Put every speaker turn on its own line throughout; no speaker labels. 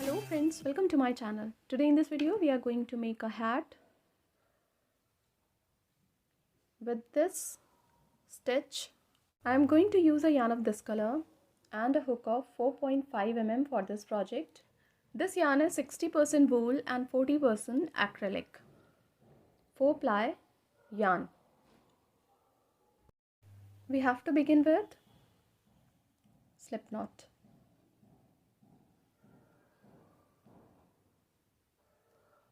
Hello friends, welcome to my channel. Today in this video we are going to make a hat with this stitch. I am going to use a yarn of this color and a hook of 4.5 mm for this project. This yarn is 60% wool and 40% acrylic. 4 ply yarn. We have to begin with slip knot.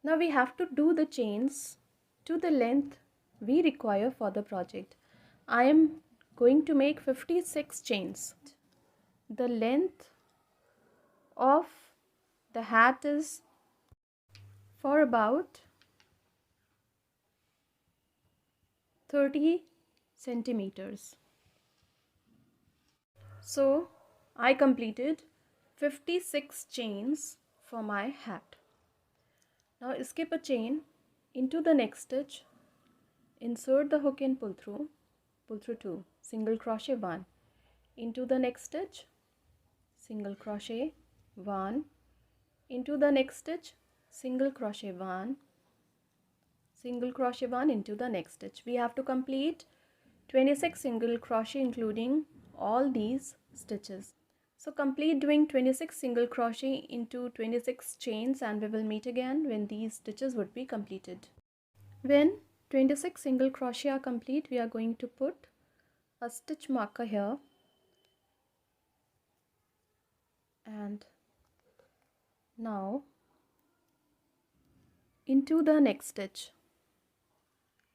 Now we have to do the chains to the length we require for the project. I am going to make 56 chains. The length of the hat is for about 30 centimeters. So I completed 56 chains for my hat. Now skip a chain into the next stitch, insert the hook and pull through 2, single crochet 1, into the next stitch, single crochet 1, into the next stitch, single crochet 1, single crochet 1 into the next stitch. We have to complete 26 single crochet including all these stitches. So complete doing 26 single crochet into 26 chains and we will meet again when these stitches would be completed. When 26 single crochet are complete, we are going to put a stitch marker here and now into the next stitch,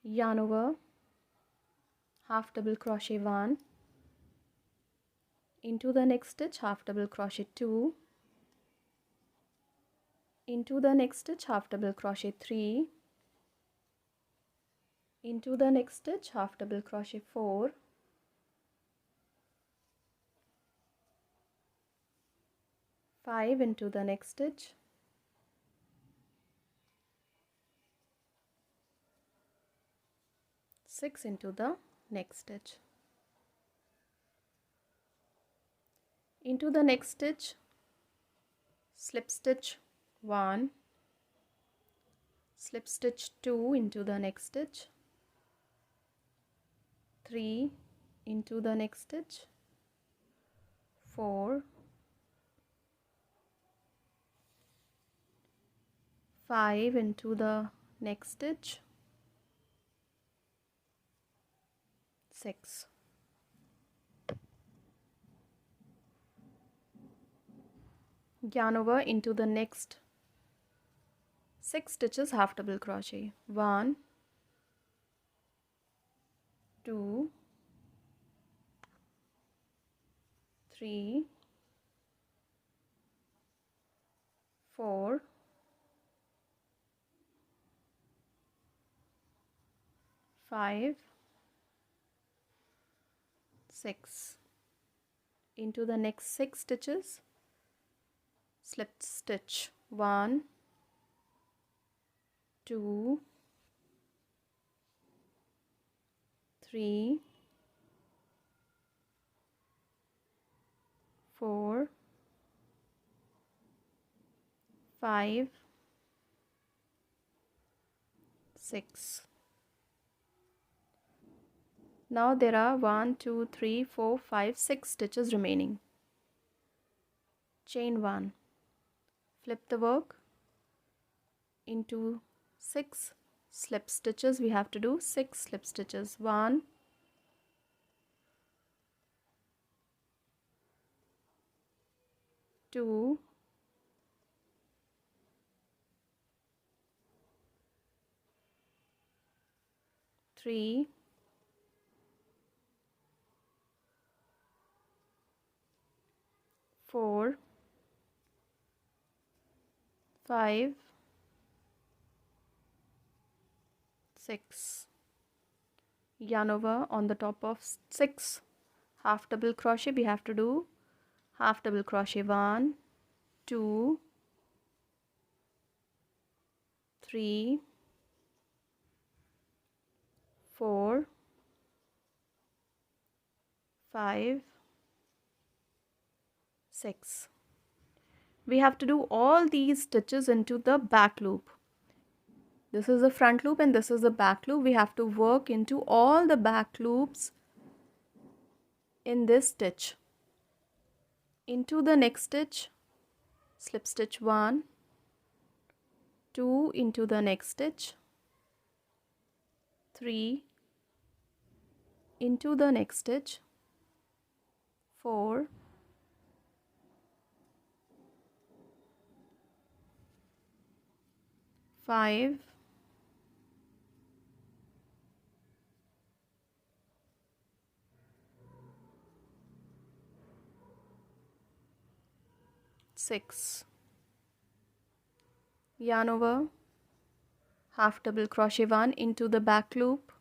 yarn over, half double crochet 1, into the next stitch, half double crochet 2, into the next stitch, half double crochet 3, into the next stitch, half double crochet 4, five into the next stitch, six into the next stitch, into the next stitch, slip stitch 1, slip stitch 2 into the next stitch, 3 into the next stitch, 4, 5 into the next stitch, 6. Yarn over into the next 6 stitches, half double crochet 1, 2, 3, 4, 5, 6. Into the next 6 stitches, slip stitch 1, 2, 3, 4, 5, 6. Now there are 1, 2, 3, 4, 5, 6 stitches remaining. Chain 1, flip the work into 6 slip stitches. We have to do 6 slip stitches. 1, 2, 3, 4, 5, 6. Yarn over on the top of 6 half double crochet. We have to do half double crochet 1, 2, 3, 4, 5, 6. we have to do all these stitches into the back loop. This is the front loop and this is the back loop. We have to work into all the back loops in this stitch. Into the next stitch, slip stitch 1, 2 into the next stitch, 3 into the next stitch, 4, 5, 6, yarn over, half double crochet 1 into the back loop,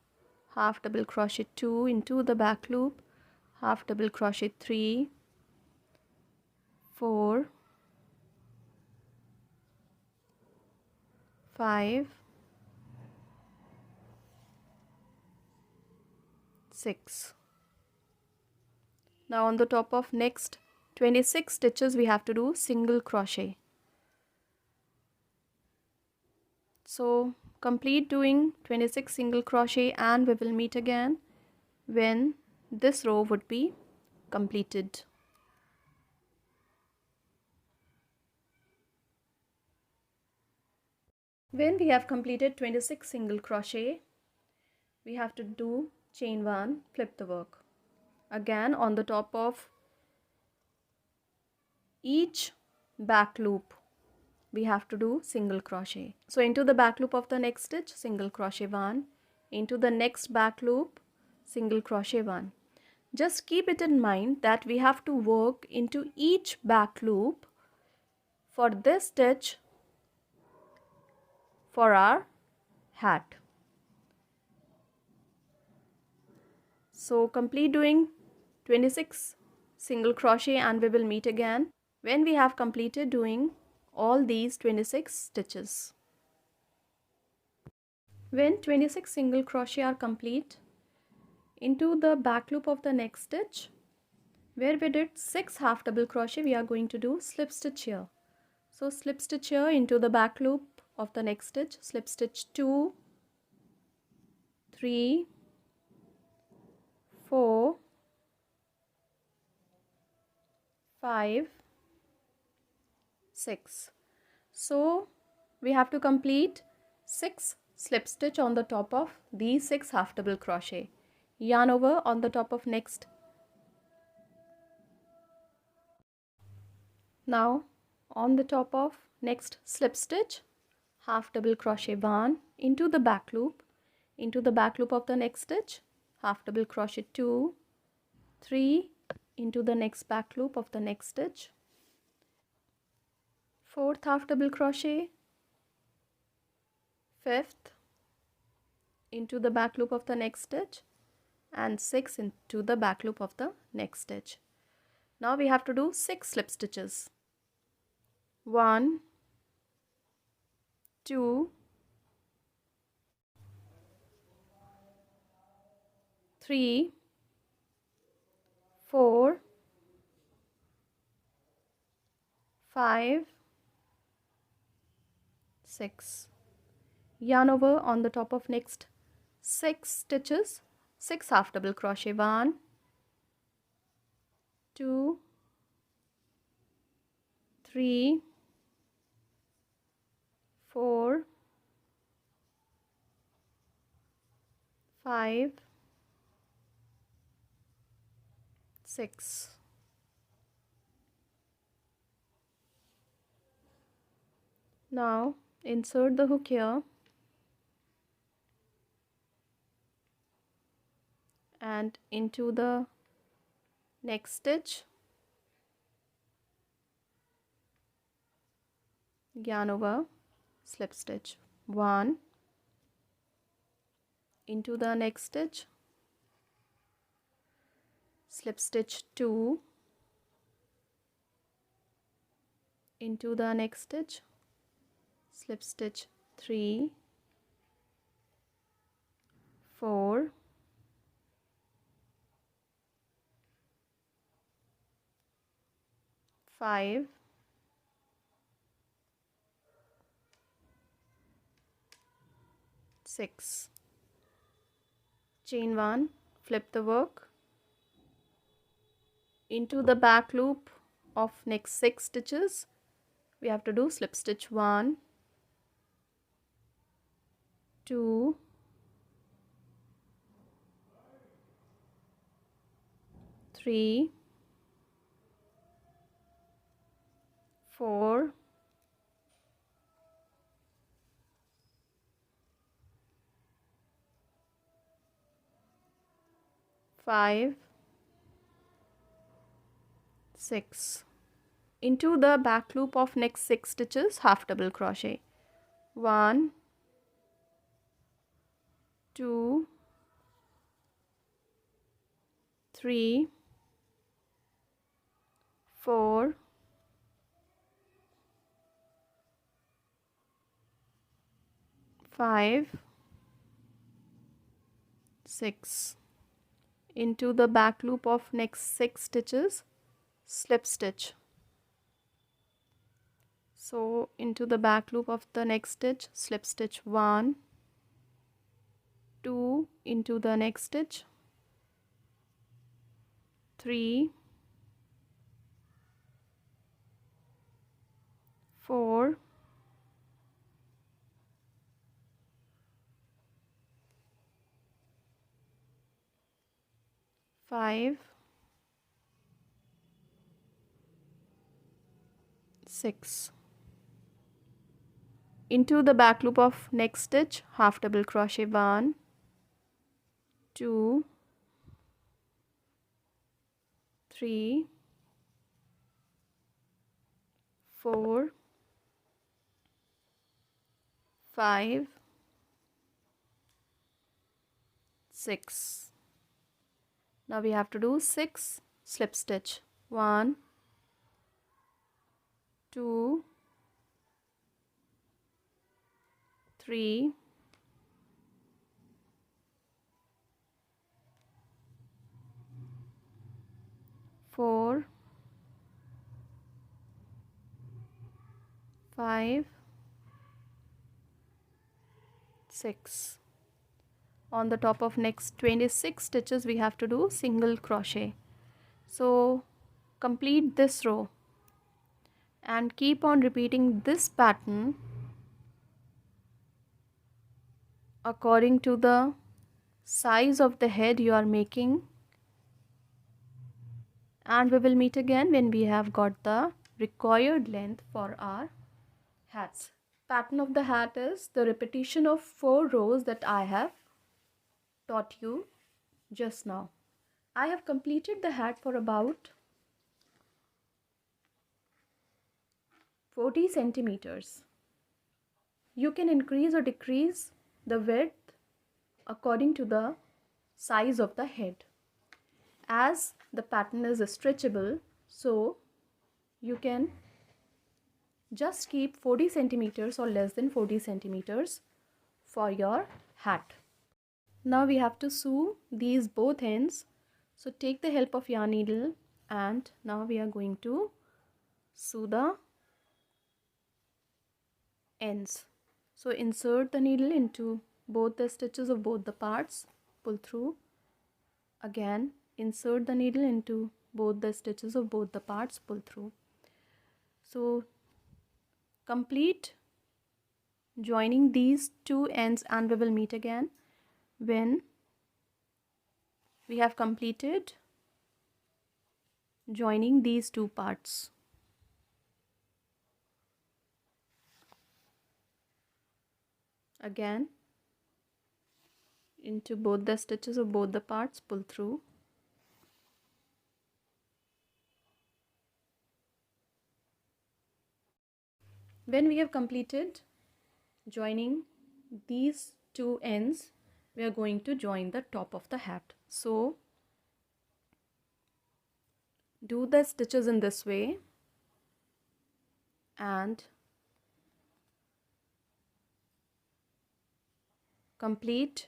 half double crochet 2 into the back loop, half double crochet 3, 4, 5, 6. Now on the top of next 26 stitches we have to do single crochet. So complete doing 26 single crochet and we will meet again when this row would be completed. When we have completed 26 single crochet, we have to do chain 1, flip the work. Again on the top of each back loop we have to do single crochet. So into the back loop of the next stitch, single crochet 1, into the next back loop, single crochet 1. Just keep it in mind that we have to work into each back loop for this stitch for our hat. So complete doing 26 single crochet and we will meet again when we have completed doing all these 26 stitches. When 26 single crochet are complete, into the back loop of the next stitch where we did 6 half double crochet, we are going to do slip stitch here. So slip stitch here into the back loop of the next stitch, slip stitch 2, 3, 4, 5, 6. So we have to complete 6 slip stitch on the top of these 6 half double crochet. Yarn over on the top of next. Now on the top of next slip stitch, half double crochet 1 into the back loop, into the back loop of the next stitch, half double crochet 2, 3 into the next back loop of the next stitch, 4th half double crochet, 5th into the back loop of the next stitch, and 6 into the back loop of the next stitch. Now we have to do 6 slip stitches. 1, 2, 3, 4, 5, 6. Yarn over on the top of next 6 stitches, 6 half double crochet, 1, 2, 3, 4, 5, 6. Now insert the hook here and into the next stitch, yarn over, slip stitch 1, into the next stitch, slip stitch 2, into the next stitch, slip stitch 3, 4, 5, 6. Chain 1, flip the work. Into the back loop of next 6 stitches, we have to do slip stitch 1, 2, 3, 4, 5, 6. Into the back loop of next 6 stitches, half double crochet. 1, 2, 3, 4, 5, 6. Into the back loop of next 6 stitches, slip stitch. So into the back loop of the next stitch, slip stitch 1, 2, into the next stitch, 3, 4, 5, 6. Into the back loop of next stitch, half double crochet 1, 2, 3, 4, 5, 6. Now we have to do 6 slip stitch. 1, 2, 3, 4, 5, 6. On the top of next 26 stitches we have to do single crochet. So complete this row and keep on repeating this pattern according to the size of the head you are making, and we will meet again when we have got the required length for our hats. Pattern of the hat is the repetition of 4 rows that I have taught you just now. I have completed the hat for about 40 centimeters. You can increase or decrease the width according to the size of the head. As the pattern is stretchable, so you can just keep 40 centimeters or less than 40 centimeters for your hat. Now we have to sew these both ends. So take the help of yarn needle, and now we are going to sew the ends. So insert the needle into both the stitches of both the parts, pull through. Again insert the needle into both the stitches of both the parts, pull through. So complete joining these two ends, and we will meet again when we have completed joining these two parts. Again into both the stitches of both the parts, pull through. When we have completed joining these two ends, we are going to join the top of the hat. So do the stitches in this way and complete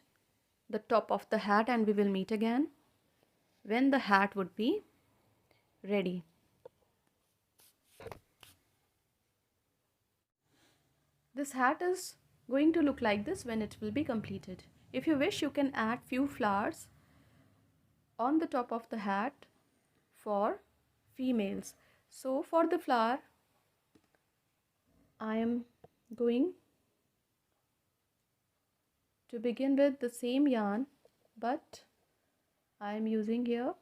the top of the hat, and we will meet again when the hat would be ready. This hat is going to look like this when it will be completed. If you wish, you can add few flowers on the top of the hat for females. So for the flower, I am going to begin with the same yarn, but I am using here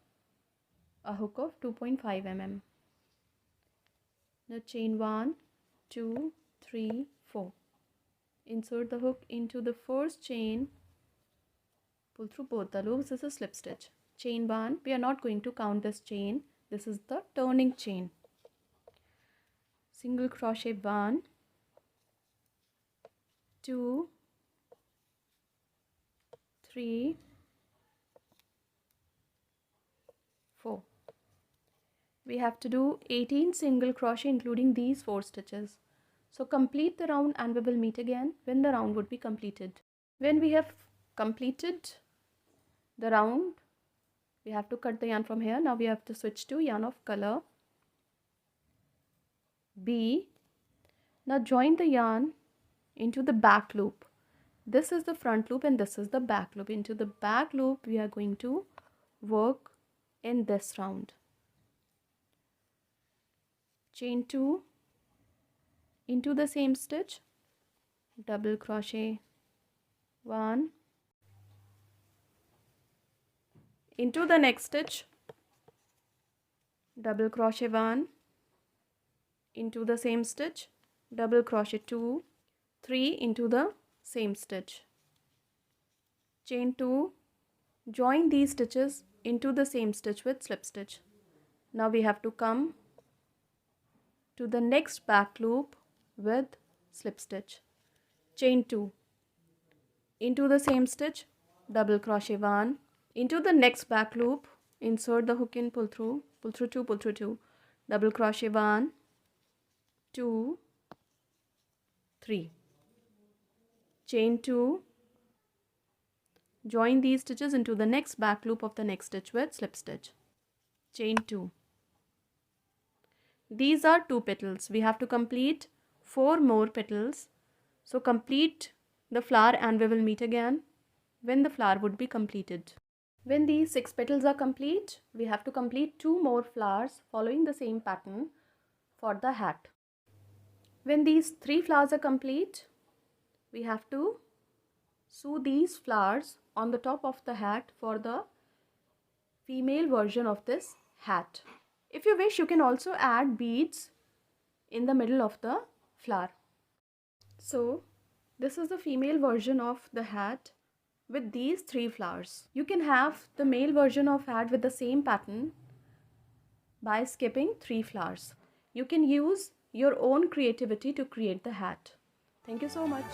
a hook of 2.5 mm. Now chain 1, 2, 3, 4. Insert the hook into the first chain, pull through both the loops. This is slip stitch. Chain 1, we are not going to count this chain. This is the turning chain. Single crochet 1, 2, 3, 4. We have to do 18 single crochet including these 4 stitches. So complete the round and we will meet again when the round would be completed. When we have completed the round, we have to cut the yarn from here. Now we have to switch to yarn of color B. Now join the yarn into the back loop. This is the front loop and this is the back loop. Into the back loop we are going to work in this round. Chain 2 into the same stitch, double crochet 1, into the next stitch, double crochet 1, into the same stitch, double crochet 2, 3 into the same stitch, chain 2, join these stitches into the same stitch with slip stitch. Now we have to come to the next back loop with slip stitch, chain 2, into the same stitch, double crochet 1, into the next back loop, insert the hook in, pull through 2, pull through 2, double crochet 1, 2, 3, chain 2, join these stitches into the next back loop of the next stitch with slip stitch, chain 2. These are 2 petals. We have to complete 4 more petals. So complete the flower and we will meet again when the flower would be completed. When these 6 petals are complete, we have to complete 2 more flowers following the same pattern for the hat. When these 3 flowers are complete, we have to sew these flowers on the top of the hat for the female version of this hat. If you wish, you can also add beads in the middle of the flower. So this is the female version of the hat with these 3 flowers. You can have the male version of hat with the same pattern by skipping 3 flowers. You can use your own creativity to create the hat. Thank you so much.